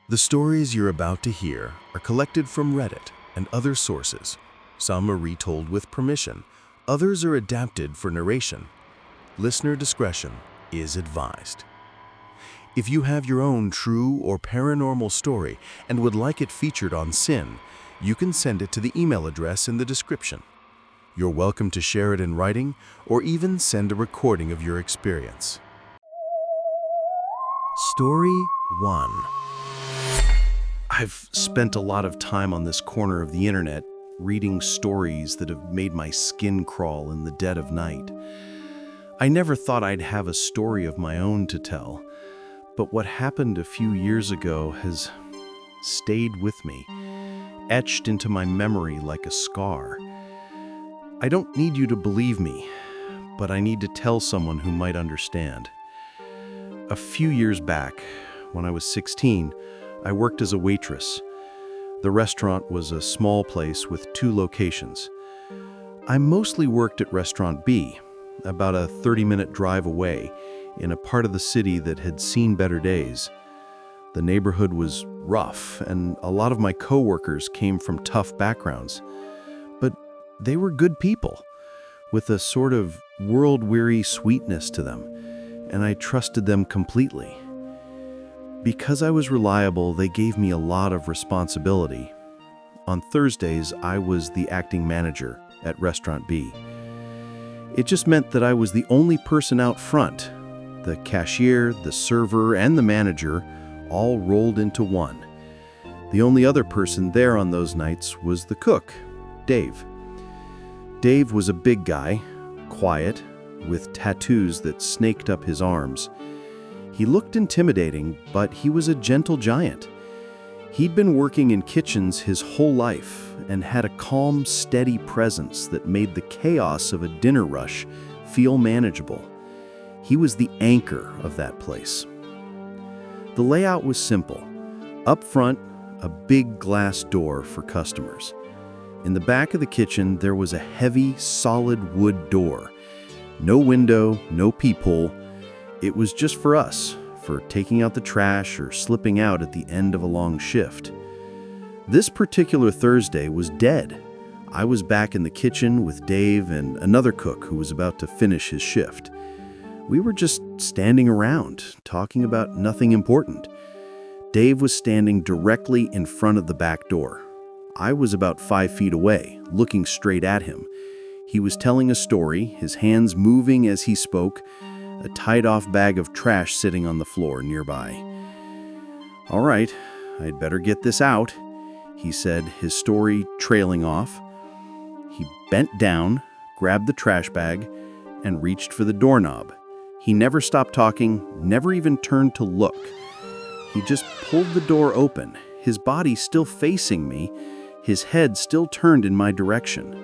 The stories you're about to hear are collected from Reddit and other sources. Some are retold with permission, others are adapted for narration. Listener discretion is advised. If you have your own true or paranormal story and would like it featured on Sin, you can send it to the email address in the description. You're welcome to share it in writing or even send a recording of your experience. Story 1. I've spent a lot of time on this corner of the internet reading stories that have made my skin crawl in the dead of night. I never thought I'd have a story of my own to tell, but what happened a few years ago has stayed with me, etched into my memory like a scar. I don't need you to believe me, but I need to tell someone who might understand. A few years back, when I was 16, I worked as a waitress. The restaurant was a small place with 2 locations. I mostly worked at Restaurant B, about a 30-minute drive away, in a part of the city that had seen better days. The neighborhood was rough, and a lot of my coworkers came from tough backgrounds. But they were good people, with a sort of world-weary sweetness to them, and I trusted them completely. Because I was reliable, they gave me a lot of responsibility. On Thursdays, I was the acting manager at Restaurant B. It just meant that I was the only person out front. The cashier, the server, and the manager all rolled into one. The only other person there on those nights was the cook, Dave. Dave was a big guy, quiet, with tattoos that snaked up his arms. He looked intimidating, but he was a gentle giant. He'd been working in kitchens his whole life and had a calm, steady presence that made the chaos of a dinner rush feel manageable. He was the anchor of that place. The layout was simple. Up front, a big glass door for customers. In the back of the kitchen, there was a heavy, solid wood door. No window, no peephole. It was just for us, for taking out the trash or slipping out at the end of a long shift. This particular Thursday was dead. I was back in the kitchen with Dave and another cook who was about to finish his shift. We were just standing around, talking about nothing important. Dave was standing directly in front of the back door. I was about 5 feet away, looking straight at him. He was telling a story, his hands moving as he spoke, a tied-off bag of trash sitting on the floor nearby. "All right, I'd better get this out," he said, his story trailing off. He bent down, grabbed the trash bag, and reached for the doorknob. He never stopped talking, never even turned to look. He just pulled the door open, his body still facing me, his head still turned in my direction.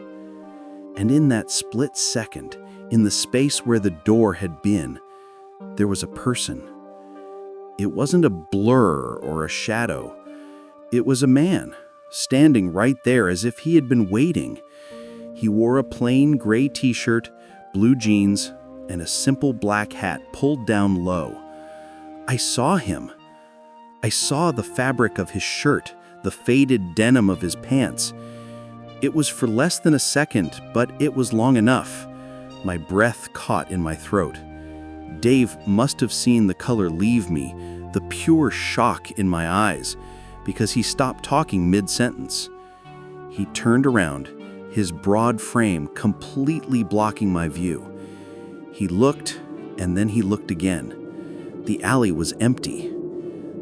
And in that split second, in the space where the door had been, there was a person. It wasn't a blur or a shadow. It was a man, standing right there as if he had been waiting. He wore a plain gray t-shirt, blue jeans, and a simple black hat pulled down low. I saw him. I saw the fabric of his shirt, the faded denim of his pants. It was for less than a second, but it was long enough. My breath caught in my throat. Dave must have seen the color leave me, the pure shock in my eyes, because he stopped talking mid-sentence. He turned around, his broad frame completely blocking my view. He looked, and then he looked again. The alley was empty.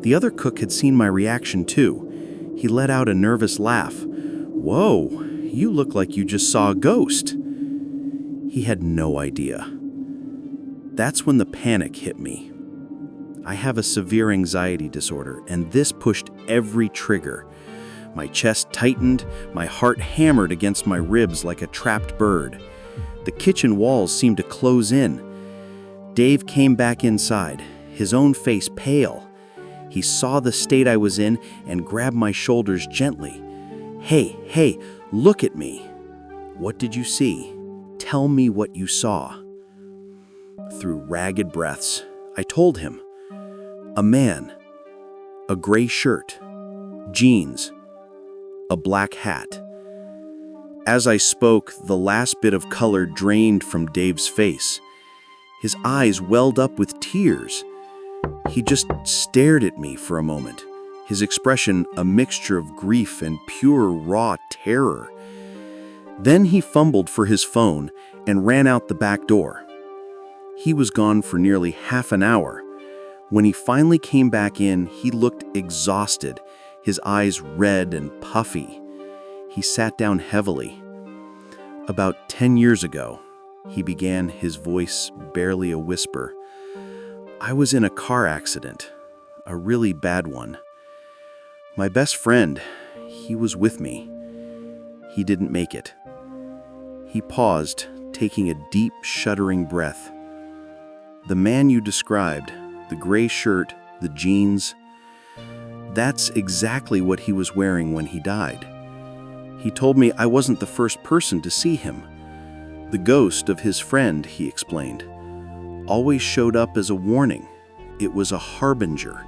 The other cook had seen my reaction too. He let out a nervous laugh. "Whoa, you look like you just saw a ghost." He had no idea. That's when the panic hit me. I have a severe anxiety disorder, and this pushed every trigger. My chest tightened, my heart hammered against my ribs like a trapped bird. The kitchen walls seemed to close in. Dave came back inside, his own face pale. He saw the state I was in and grabbed my shoulders gently. Hey, look at me." "What did you see? Tell me what you saw." Through ragged breaths, I told him. A man, a gray shirt, jeans, a black hat. As I spoke, the last bit of color drained from Dave's face. His eyes welled up with tears. He just stared at me for a moment, his expression a mixture of grief and pure, raw terror. Then he fumbled for his phone and ran out the back door. He was gone for nearly half an hour. When he finally came back in, he looked exhausted, his eyes red and puffy. He sat down heavily. About 10 years ago, he began, his voice barely a whisper. I was in a car accident, a really bad one. My best friend, he was with me. He didn't make it. He paused, taking a deep, shuddering breath. The man you described, the gray shirt, the jeans, that's exactly what he was wearing when he died. He told me I wasn't the first person to see him. The ghost of his friend, he explained, always showed up as a warning. It was a harbinger.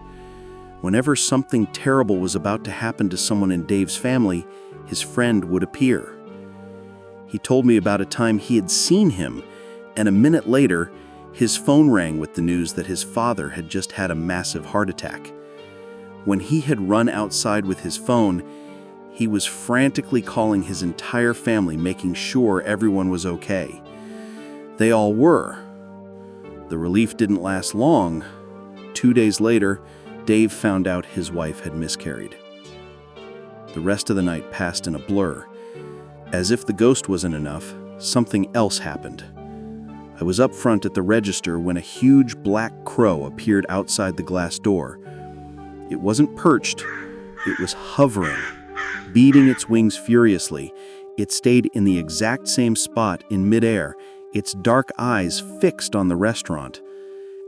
Whenever something terrible was about to happen to someone in Dave's family, his friend would appear. He told me about a time he had seen him, and a minute later, his phone rang with the news that his father had just had a massive heart attack. When he had run outside with his phone, he was frantically calling his entire family, making sure everyone was okay. They all were. The relief didn't last long. 2 days later, Dave found out his wife had miscarried. The rest of the night passed in a blur. As if the ghost wasn't enough, something else happened. I was up front at the register when a huge black crow appeared outside the glass door. It wasn't perched, it was hovering, beating its wings furiously. It stayed in the exact same spot in midair, its dark eyes fixed on the restaurant.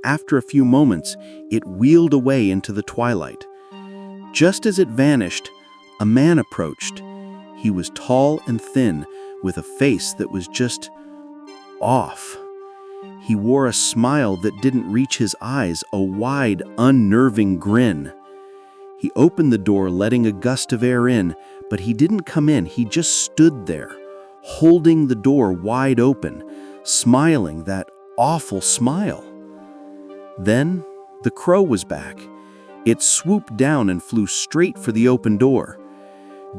After a few moments, it wheeled away into the twilight. Just as it vanished, a man approached. He was tall and thin, with a face that was just off. He wore a smile that didn't reach his eyes, a wide, unnerving grin. He opened the door, letting a gust of air in, but he didn't come in. He just stood there, holding the door wide open, smiling that awful smile. Then the crow was back. It swooped down and flew straight for the open door.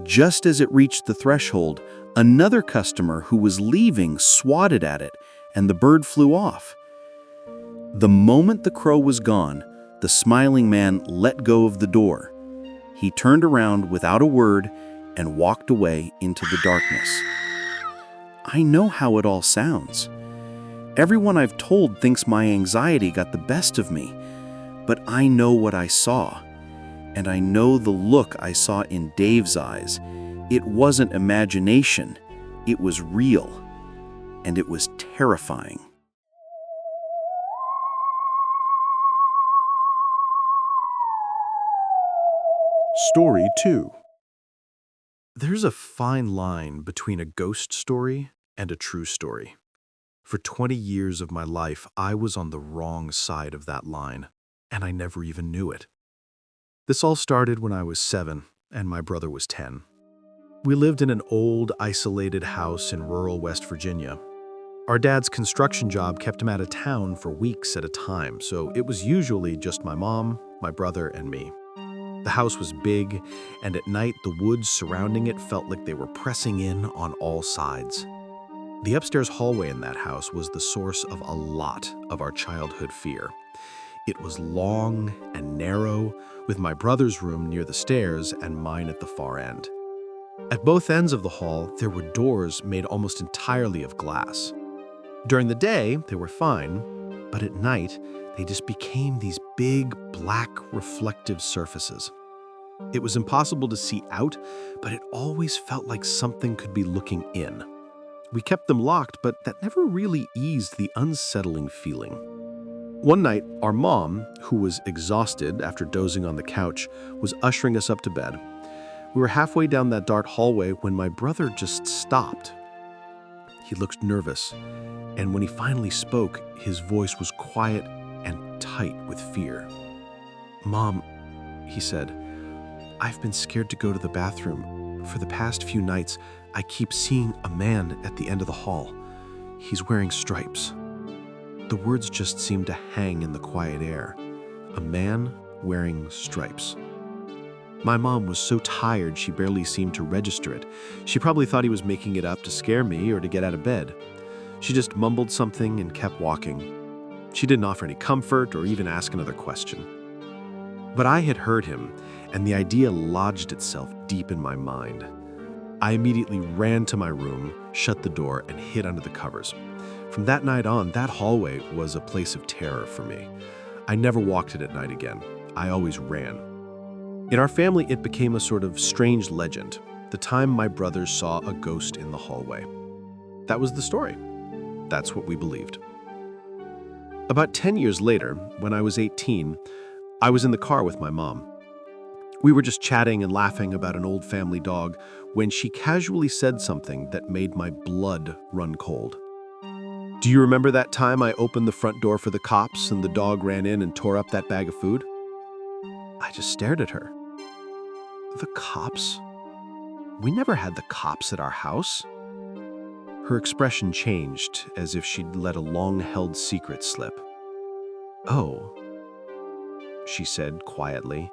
Just as it reached the threshold, another customer who was leaving swatted at it, and the bird flew off. The moment the crow was gone, the smiling man let go of the door. He turned around without a word and walked away into the darkness. I know how it all sounds. Everyone I've told thinks my anxiety got the best of me, but I know what I saw, and I know the look I saw in Dave's eyes. It wasn't imagination, it was real, and it was terrifying. Story 2. There's a fine line between a ghost story and a true story. For 20 years of my life, I was on the wrong side of that line, and I never even knew it. This all started when I was 7 and my brother was 10. We lived in an old, isolated house in rural West Virginia. Our dad's construction job kept him out of town for weeks at a time, so it was usually just my mom, my brother, and me. The house was big, and at night the woods surrounding it felt like they were pressing in on all sides. The upstairs hallway in that house was the source of a lot of our childhood fear. It was long and narrow, with my brother's room near the stairs and mine at the far end. At both ends of the hall, there were doors made almost entirely of glass. During the day, they were fine, but at night, they just became these big, black, reflective surfaces. It was impossible to see out, but it always felt like something could be looking in. We kept them locked, but that never really eased the unsettling feeling. One night, our mom, who was exhausted after dozing on the couch, was ushering us up to bed. We were halfway down that dark hallway when my brother just stopped. He looked nervous, and when he finally spoke, his voice was quiet and tight with fear. "Mom, he said. "I've been scared to go to the bathroom. For the past few nights, I keep seeing a man at the end of the hall. He's wearing stripes." The words just seemed to hang in the quiet air. A man wearing stripes. My mom was so tired she barely seemed to register it. She probably thought he was making it up to scare me or to get out of bed. She just mumbled something and kept walking. She didn't offer any comfort or even ask another question. But I had heard him, and the idea lodged itself deep in my mind. I immediately ran to my room, shut the door, and hid under the covers. From that night on, that hallway was a place of terror for me. I never walked it at night again. I always ran. In our family, it became a sort of strange legend, the time my brothers saw a ghost in the hallway. That was the story. That's what we believed. About 10 years later, when I was 18, I was in the car with my mom. We were just chatting and laughing about an old family dog when she casually said something that made my blood run cold. "Do you remember that time I opened the front door for the cops and the dog ran in and tore up that bag of food?" I just stared at her. "The cops? We never had the cops at our house." Her expression changed, as if she'd let a long-held secret slip. "Oh," she said quietly,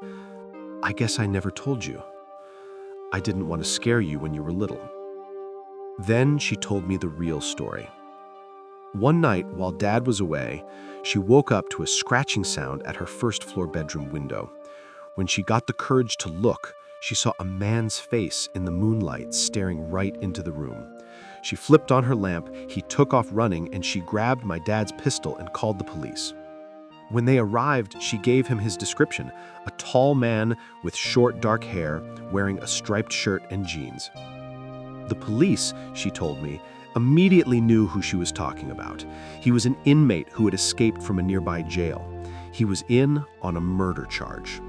"I guess I never told you. I didn't want to scare you when you were little." Then she told me the real story. One night, while Dad was away, she woke up to a scratching sound at her first-floor bedroom window. When she got the courage to look, she saw a man's face in the moonlight staring right into the room. She flipped on her lamp, he took off running, and she grabbed my dad's pistol and called the police. When they arrived, she gave him his description: a tall man with short dark hair, wearing a striped shirt and jeans. The police, she told me, immediately knew who she was talking about. He was an inmate who had escaped from a nearby jail. He was in on a murder charge.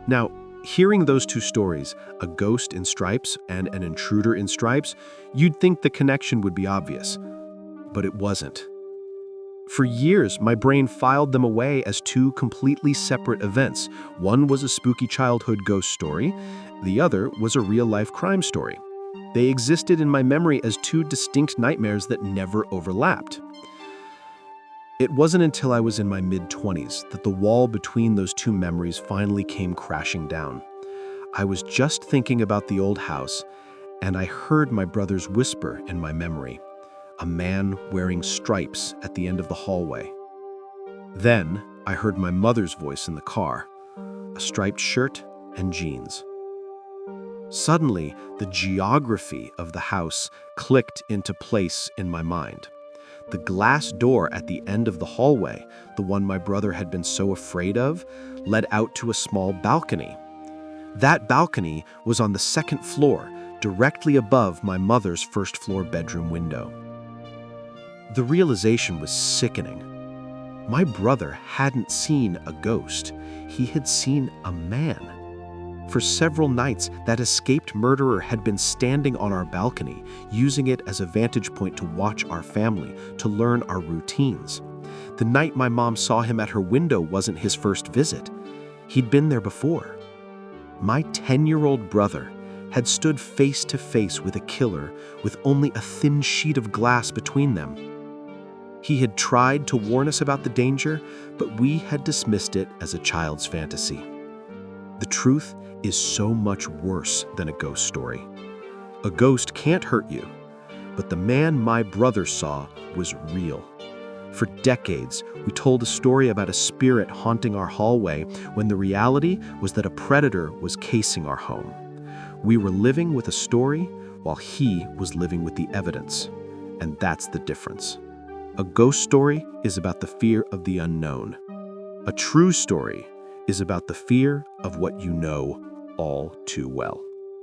Now, hearing those two stories, a ghost in stripes and an intruder in stripes, you'd think the connection would be obvious. But it wasn't. For years, my brain filed them away as two completely separate events. One was a spooky childhood ghost story, the other was a real-life crime story. They existed in my memory as two distinct nightmares that never overlapped. It wasn't until I was in my mid-20s that the wall between those two memories finally came crashing down. I was just thinking about the old house, and I heard my brother's whisper in my memory, a man wearing stripes at the end of the hallway. Then I heard my mother's voice in the car, a striped shirt and jeans. Suddenly, the geography of the house clicked into place in my mind. The glass door at the end of the hallway, the one my brother had been so afraid of, led out to a small balcony. That balcony was on the second floor, directly above my mother's first-floor bedroom window. The realization was sickening. My brother hadn't seen a ghost. He had seen a man. For several nights, that escaped murderer had been standing on our balcony, using it as a vantage point to watch our family, to learn our routines. The night my mom saw him at her window wasn't his first visit. He'd been there before. My 10-year-old brother had stood face to face with a killer with only a thin sheet of glass between them. He had tried to warn us about the danger, but we had dismissed it as a child's fantasy. The truth is so much worse than a ghost story. A ghost can't hurt you, but the man my brother saw was real. For decades, we told a story about a spirit haunting our hallway when the reality was that a predator was casing our home. We were living with a story while he was living with the evidence, and that's the difference. A ghost story is about the fear of the unknown. A true story is about the fear of what you know all too well.